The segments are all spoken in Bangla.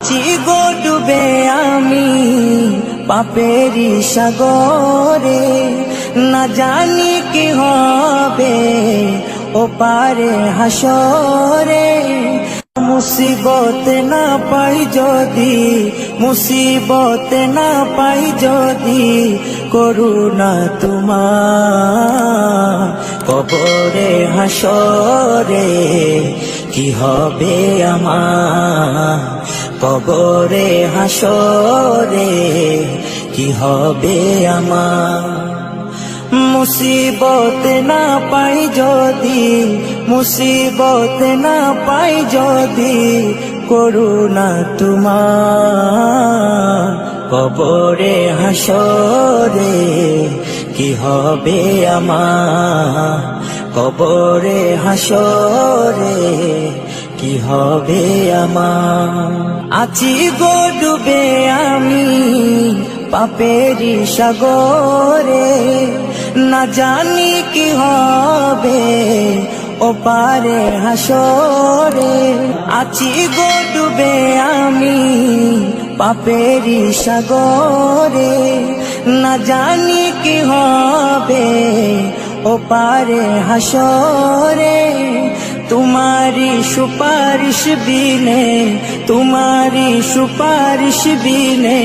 আছি গো ডুবে আমি পাপেরি সাগরে, না জানি কি হবে ও পারে হাসরে। মুসিবত না পাই যদি, মুসিবত না পাই যদি, করুণা তোমার কবরে হাসরে কি হবে আমার, কবরে হাসরে কি হবে আমার। মুসিবত না পাই যদি, মুসিবত না পাই যদি, করুণা তোমার কবরে হাসরে কি হবে আমার, কবরে হাসরে কি হবে আমার। আছি গো ডুবে আমি পাপেরি সাগরে, না জানি কি হবে ও পারে হাসরে। আছি গো ডুবে আমি পাপেরি সাগরে, না জানি কি হবে ও পারে হাসরে। तुम्हारी सुपारिश बिने, तुम्हारी सुपारिश बिने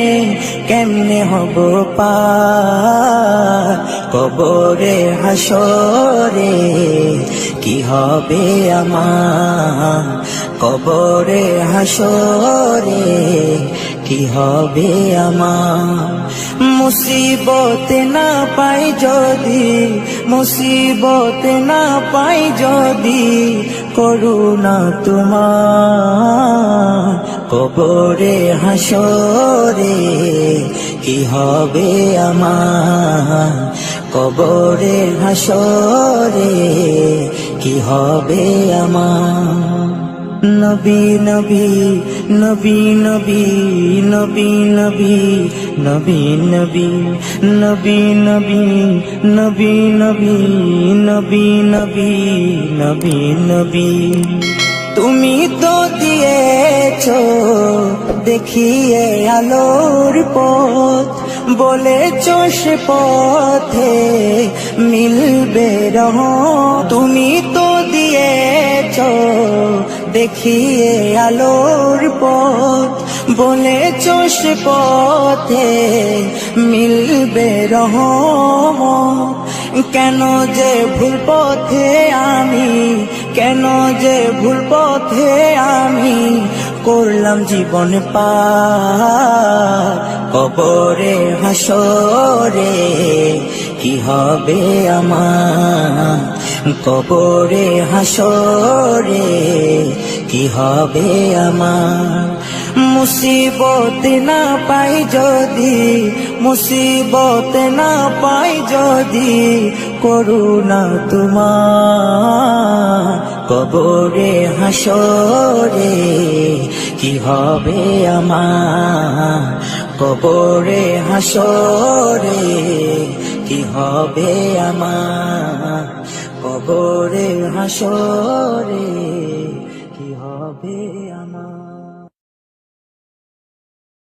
केमने हबो पार कबरे हासरे কি হবে আমার, কবরে হাসরে কি হবে আমার। মুসিবত না পাই যদি, মুসিবত না পাই যদি, করুণা তোমার কবরে হাসরে কি হবে আমার, কবরে হাসরে কি হবে আমার। নবী নবী নবী নবী নবী নবী নবী নবী নবী নবী নবী নবী নবী নবী নবী নবী। তুমি তো দিয়েছো দেখিয়ে আলোর পথ, বলেছো সে পথে মিলবে রহমত। তুমি তো দিয়েছো দেখিয়ে আলোর পথ, বলেছো সে পথে মিলবে রহমত। কেন যে ভুল পথে আমি, কেন যে ভুল পথে আমি করলাম জীবন পার কবরে হাসরে কি হবে আমার, কবরে হাসরে কি হবে আমার। মুসিবত না পাই যদি, মুসিবত না পাই যদি, করুণা তোমার কবরে হাসরে কি হবে আমার, কবরে হাসরে কি হবে আমার, কবরে হাসরে কি হবে আমার।